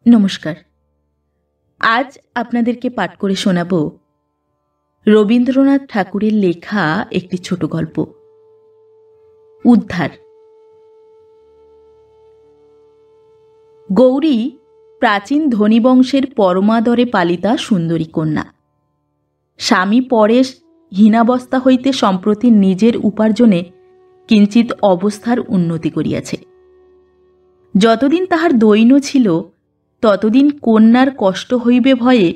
নমস্কার। আজ আপনাদেরকে পাঠ করে শোনাব রবীন্দ্রনাথ ঠাকুরের লেখা একটি ছোট গল্প, উদ্ধার। গৌরী প্রাচীন ধনী বংশের পরমাদরে পালিতা সুন্দরী কন্যা। স্বামী পরেশ হীনাবস্থা হইতে সম্প্রতি নিজের উপার্জনে কিঞ্চিৎ অবস্থার উন্নতি করিয়াছে। যতদিন তাহার দৈন্য ছিল ততদিন কন্যার কষ্ট হইবে ভয়ে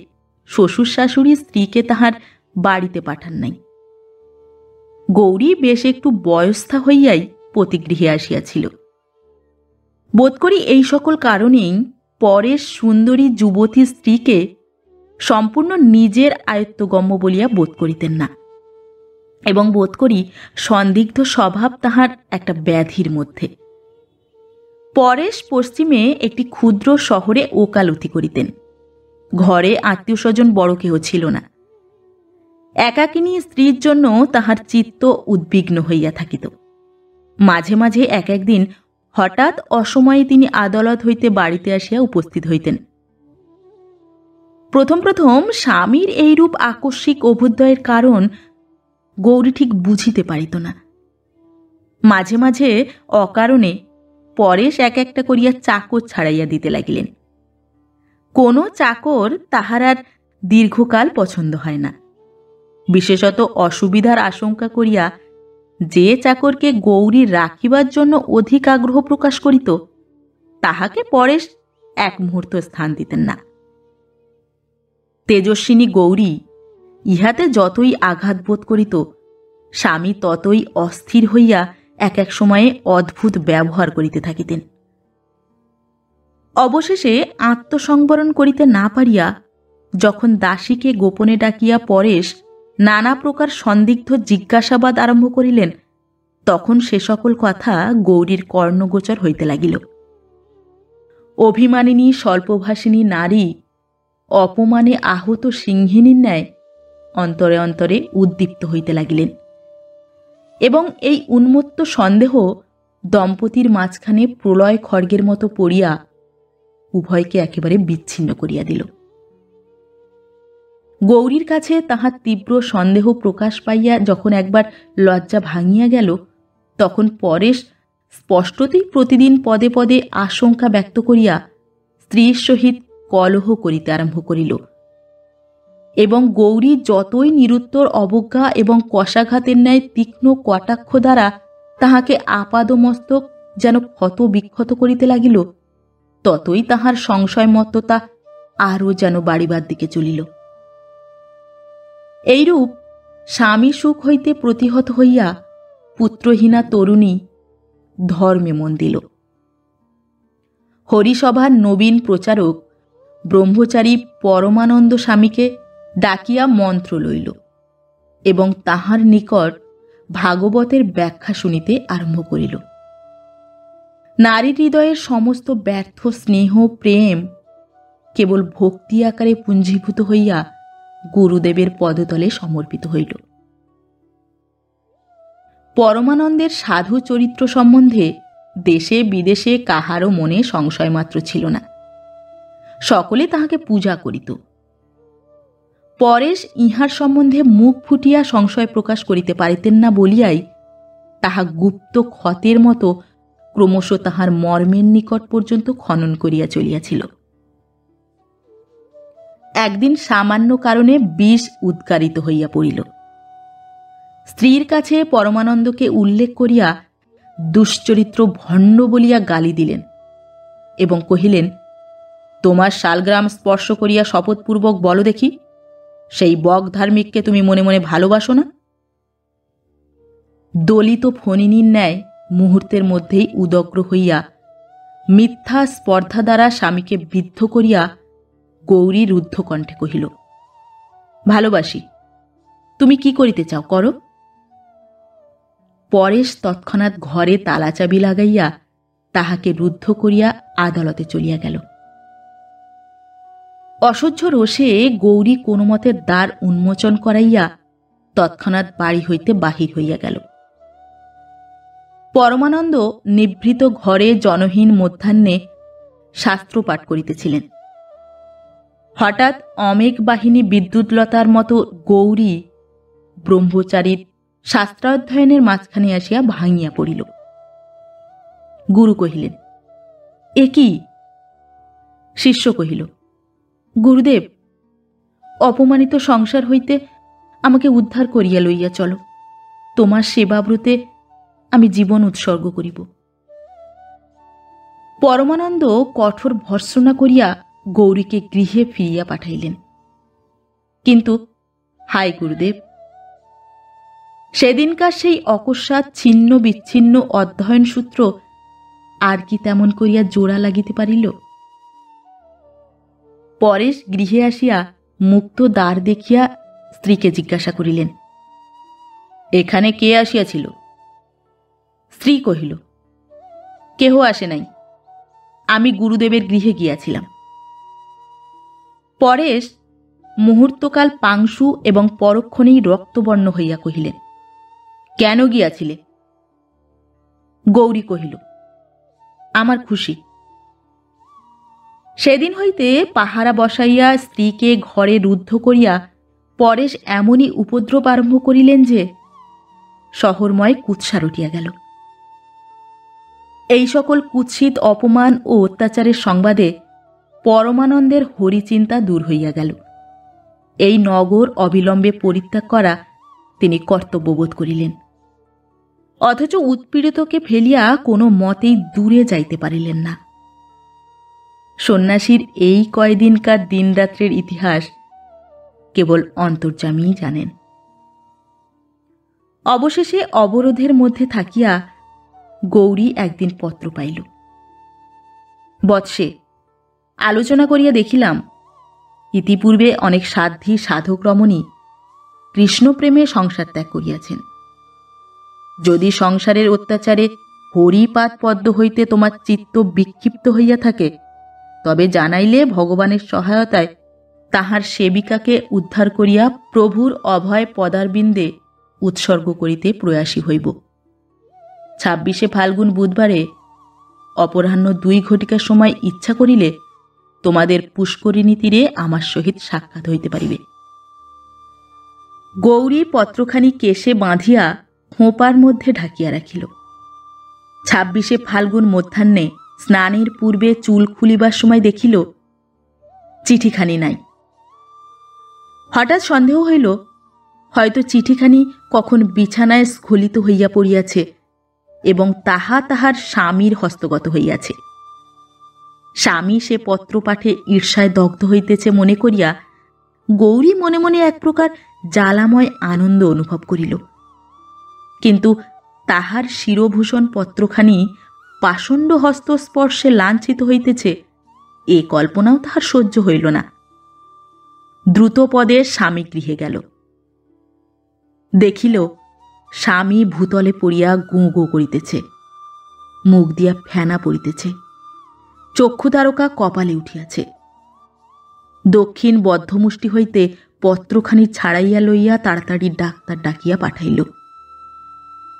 শ্বশুর শাশুড়ি স্ত্রীকে তাহার বাড়িতে পাঠান নাই। গৌরী বেশ একটু বয়স্থা হইয়াই পতিগৃহে আসিয়াছিল। বোধ করি এই সকল কারণেই পরেশ সুন্দরী যুবতী স্ত্রীকে সম্পূর্ণ নিজের আয়ত্তগম্য বলিয়া বোধ করিতেন না, এবং বোধ করি সন্দিগ্ধ স্বভাব তাহার একটা ব্যাধির মধ্যে। পরেশ পশ্চিমে একটি ক্ষুদ্র শহরে ওকালতি করিতেন। ঘরে আত্মীয় স্বজন বড় কেহ ছিল না। একাকিনী স্ত্রীর জন্য তাহার চিত্ত উদ্বিগ্ন হইয়া থাকিত। মাঝে মাঝে এক একদিন হঠাৎ অসময়ে তিনি আদালত হইতে বাড়িতে আসিয়া উপস্থিত হইতেন। প্রথম প্রথম স্বামীর এইরূপ আকস্মিক অভ্যুদয়ের কারণ গৌরী ঠিক বুঝিতে পারিত না। মাঝে মাঝে অকারণে পরেশ এক একটা করিয়া চাকর ছাড়াইয়া দিতে লাগিলেন। কোনো চাকর তাহার আর দীর্ঘকাল পছন্দ হয় না। বিশেষত অসুবিধার আশঙ্কা করিয়া যে চাকরকে গৌরী রাখিবার জন্য অধিক আগ্রহ প্রকাশ করিত, তাহাকে পরেশ এক মুহূর্ত স্থান দিতেন না। তেজস্বিনী গৌরী ইহাতে যতই আঘাত বোধ করিত, স্বামী ততই অস্থির হইয়া এক এক সময়ে অদ্ভুত ব্যবহার করিতে থাকিতেন। অবশেষে আত্মসংবরণ করিতে না পারিয়া যখন দাসীকে গোপনে ডাকিয়া পরেশ নানা প্রকার সন্দিগ্ধ জিজ্ঞাসাবাদ আরম্ভ করিলেন, তখন সে সকল কথা গৌরীর কর্ণগোচর হইতে লাগিল। অভিমানিনী স্বল্পভাষিনী নারী অপমানে আহত সিংহিনীর ন্যায় অন্তরে অন্তরে উদ্দীপ্ত হইতে লাগিলেন, এবং এই উন্মত্ত সন্দেহ দম্পতির মাঝখানে প্রলয় খড়গের মতো পড়িয়া উভয়কে একেবারে বিচ্ছিন্ন করিয়া দিল। গৌরীর কাছে তাহার তীব্র সন্দেহ প্রকাশ পাইয়া যখন একবার লজ্জা ভাঙিয়া গেল, তখন পরেশ স্পষ্টতই প্রতিদিন পদে পদে আশঙ্কা ব্যক্ত করিয়া স্ত্রীর সহিত কলহ করিতে আরম্ভ করিল, এবং গৌরী যতই নিরুত্তর অবজ্ঞা এবং কষাঘাতের ন্যায় তীক্ষ্ণ কটাক্ষ দ্বারা তাহাকে আপাদমস্তক যেন ক্ষত বিক্ষত করিতে লাগিল, ততই তাহার সংশয়মত্ততা আরও যেন বাড়িবার দিকে চলিল। এইরূপ স্বামী সুখ হইতে প্রতিহত হইয়া পুত্রহীনা তরুণী ধর্মে মন দিল। হরিসভার নবীন প্রচারক ব্রহ্মচারী পরমানন্দ স্বামীকে ডাকিয়া মন্ত্র লইল এবং তাহার নিকট ভাগবতের ব্যাখ্যা শুনিতে আরম্ভ করিল। নারী হৃদয়ের সমস্ত ব্যর্থ স্নেহ প্রেম কেবল ভক্তি আকারে পুঞ্জীভূত হইয়া গুরুদেবের পদতলে সমর্পিত হইল। পরমানন্দের সাধু চরিত্র সম্বন্ধে দেশে বিদেশে কাহারও মনে সংশয় মাত্র ছিল না। সকলে তাহাকে পূজা করিত। পরেশ ইহার সম্বন্ধে মুখ ফুটিয়া সংশয় প্রকাশ করিতে পারিতেন না বলিয়াই তাহা গুপ্ত ক্ষতের মতো ক্রমশ তাহার মর্মের নিকট পর্যন্ত খনন করিয়া চলিয়াছিল। একদিন সামান্য কারণে বিষ উদ্গারিত হইয়া পড়িল। স্ত্রীর কাছে পরমানন্দকে উল্লেখ করিয়া দুশ্চরিত্র ভণ্ড বলিয়া গালি দিলেন এবং কহিলেন, তোমার শালগ্রাম স্পর্শ করিয়া শপথপূর্বক বলো দেখি, সেই বক ধার্মিককে তুমি মনে মনে ভালোবাসো না? দলিত ফণিনীর ন্যায় মুহূর্তের মধ্যেই উদগ্র হইয়া মিথ্যা স্পর্ধা দ্বারা স্বামীকে বিদ্ধ করিয়া গৌরী রুদ্ধ কণ্ঠে কহিল, ভালোবাসি, তুমি কি করিতে চাও করো। পরেশ তৎক্ষণাৎ ঘরে তালাচাবি লাগাইয়া তাহাকে রুদ্ধ করিয়া আদালতে চলিয়া গেল। অসহ্য রোষে গৌরী কোনো মতে দ্বার উন্মোচন করাইয়া তৎক্ষণাৎ বাড়ি হইতে বাহির হইয়া গেল। পরমানন্দ নিভৃত ঘরে জনহীন মধ্যাহ্নে শাস্ত্র পাঠ করিতেছিলেন। হঠাৎ অমেঘ বাহিনী বিদ্যুৎলতার মতো গৌরী ব্রহ্মচারীর শাস্ত্রাধ্যয়নের মাঝখানে আসিয়া ভাঙিয়া পড়িল। গুরু কহিলেন, এ কি? শিষ্য কহিল, গুরুদেব, অপমানিত সংসার হইতে আমাকে উদ্ধার করিয়া লইয়া চলো। তোমার সেবাব্রতে আমি জীবন উৎসর্গ করিব। পরমানন্দ কঠোর ভর্ৎসনা করিয়া গৌরীকে গৃহে ফিরিয়া পাঠাইলেন। কিন্তু হায় গুরুদেব, সেদিনকার সেই অকস্মাৎ ছিন্ন বিচ্ছিন্ন অধ্যয়ন সূত্র আর কি তেমন করিয়া জোড়া লাগিতে পারিল? পরেশ গৃহে আসিয়া মুক্ত দ্বার দেখিয়া স্ত্রীকে জিজ্ঞাসা করিলেন, এখানে কে আসিয়াছিল? স্ত্রী কহিল, কেহ আসে নাই, আমি গুরুদেবের গৃহে গিয়াছিলাম। পরেশ মুহূর্তকাল পাংশু এবং পরক্ষণেই রক্তবর্ণ হইয়া কহিলেন, কেন গিয়াছিলে? গৌরী কহিল, আমার খুশি। সেদিন হইতে পাহারা বসাইয়া স্ত্রীকে ঘরে রুদ্ধ করিয়া পরেশ এমনই উপদ্রব আরম্ভ করিলেন যে শহরময় কুৎসা রটিয়া গেল। এই সকল কুৎসিত অপমান ও অত্যাচারের সংবাদে পরমানন্দের হরিচিন্তা দূর হইয়া গেল। এই নগর অবিলম্বে পরিত্যাগ করা তিনি কর্তব্যবোধ করিলেন। অথচ উৎপীড়িতকে ফেলিয়া কোনো মতেই দূরে যাইতে পারিলেন না। সন্ন্যাসীর এই কয়দিনকার দিনরাত্রের ইতিহাস কেবল অন্তর্যামীই জানেন। অবশেষে অবরোধের মধ্যে থাকিয়া গৌরী একদিন পত্র পাইল। বৎসে, আলোচনা করিয়া দেখিলাম ইতিপূর্বে অনেক সাধ্বী সাধক রমণী কৃষ্ণপ্রেমে সংসার ত্যাগ করিয়াছেন। যদি সংসারের অত্যাচারে হরিপাদ পদ্ম হইতে তোমার চিত্ত বিক্ষিপ্ত হইয়া থাকে, তবে জানাইলে ভগবানের সহায়তায় তাহার সেবিকাকে উদ্ধার করিয়া প্রভুর অভয় পদারবিন্দে উৎসর্গ করিতে প্রয়াসী হইব। 26শে ফাল্গুন বুধবারে অপরাহ্ন 2 ঘটিকার সময় ইচ্ছা করিলে তোমাদের পুষ্করিণী তীরে আমার সহিত সাক্ষাৎ হইতে পারিবে। গৌরী পত্রখানি কেশে বাঁধিয়া খোঁপার মধ্যে ঢাকিয়া রাখিল। 26শে ফাল্গুন মধ্যাহ্নে স্নানের পূর্বে চুল খুলিবার সময় দেখিল চিঠিখানি নাই। হঠাৎ সন্দেহ হইল, হয়তো চিঠিখানি কখন বিছানায় স্খলিত হইয়া পড়িয়াছে এবং তাহা তাহার স্বামীর হস্তগত হইয়াছে। স্বামী সে পত্র পাঠে ঈর্ষায় দগ্ধ হইতেছে মনে করিয়া গৌরী মনে মনে এক প্রকার জ্বালাময় আনন্দ অনুভব করিল। কিন্তু তাহার শিরভূষণ পত্রখানি পাষণ্ড হস্তস্পর্শে লাঞ্ছিত হইতেছে, এ কল্পনাও তাহার সহ্য হইল না। দ্রুতপদে স্বামী গৃহে গেল। দেখিল স্বামী ভূতলে পড়িয়া গুঁ গো করিতেছে, মুখ দিয়া ফেনা পড়িতেছে, চক্ষু তারকা কপালে উঠিয়াছে। দক্ষিণ বদ্ধমুষ্টি হইতে পত্রখানি ছাড়াইয়া লইয়া তাড়াতাড়ি ডাক্তার ডাকিয়া পাঠাইল।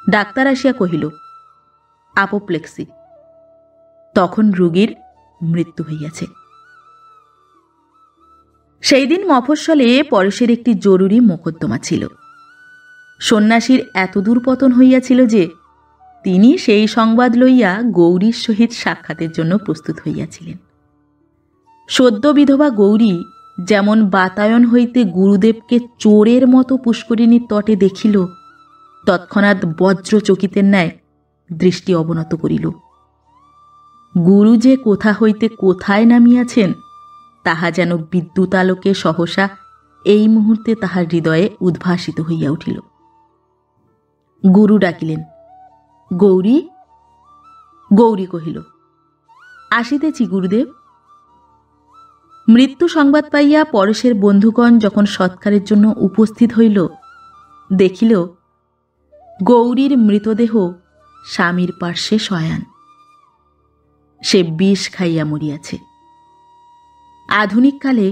ডাক্তার আসিয়া কহিল, আপোপ্লেক্সি। তখন রোগীর মৃত্যু হইয়াছে। সেই দিন মফস্বলে পরেশের একটি জরুরি মোকদ্দমা ছিল। সন্ন্যাসীর এতদূর পতন হইয়াছিল যে তিনি সেই সংবাদ লইয়া গৌরীর সহিত সাক্ষাতের জন্য প্রস্তুত হইয়াছিলেন। সদ্য বিধবা গৌরী যেমন বাতায়ন হইতে গুরুদেবকে চোরের মতো পুষ্করিণীর তটে দেখিল, তৎক্ষণাৎ বজ্রচকিতের ন্যায় দৃষ্টি অবনত করিল। গুরু যে কোথা হইতে কোথায় নামিয়াছেন তাহা যেন বিদ্যুতালোকে সহসা এই মুহূর্তে তাহার হৃদয়ে উদ্ভাসিত হইয়া উঠিল। গুরু ডাকিলেন, গৌরী। গৌরী কহিল, আসিতেছি গুরুদেব। মৃত্যু সংবাদ পাইয়া পরেশের বন্ধুগণ যখন সৎকারের জন্য উপস্থিত হইল, দেখিল গৌরীর মৃতদেহ স্বামীর পার্শ্বে শয়ান। সে বিষ খাইয়া মরিয়াছে। আধুনিককালে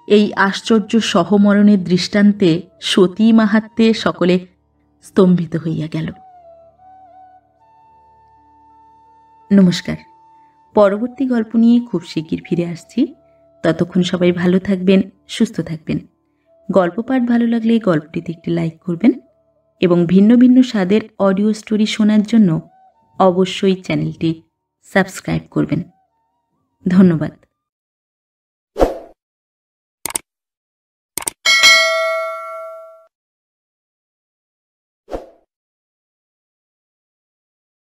এই আশ্চর্য সহমরণের দৃষ্টান্তে সতী মাহাত্ম্যে সকলে স্তম্ভিত হইয়া গেল। নমস্কার। পরবর্তী গল্প নিয়ে খুব শিগগির ফিরে আসছি। ততক্ষণ সবাই ভালো থাকবেন, সুস্থ থাকবেন। গল্প পাঠ ভালো লাগলে গল্পটিতে একটি লাইক করবেন এবং ভিন্ন ভিন্ন স্বাদের অডিও স্টোরি শোনার জন্য অবশ্যই চ্যানেলটি সাবস্ক্রাইব করবেন। ধন্যবাদ।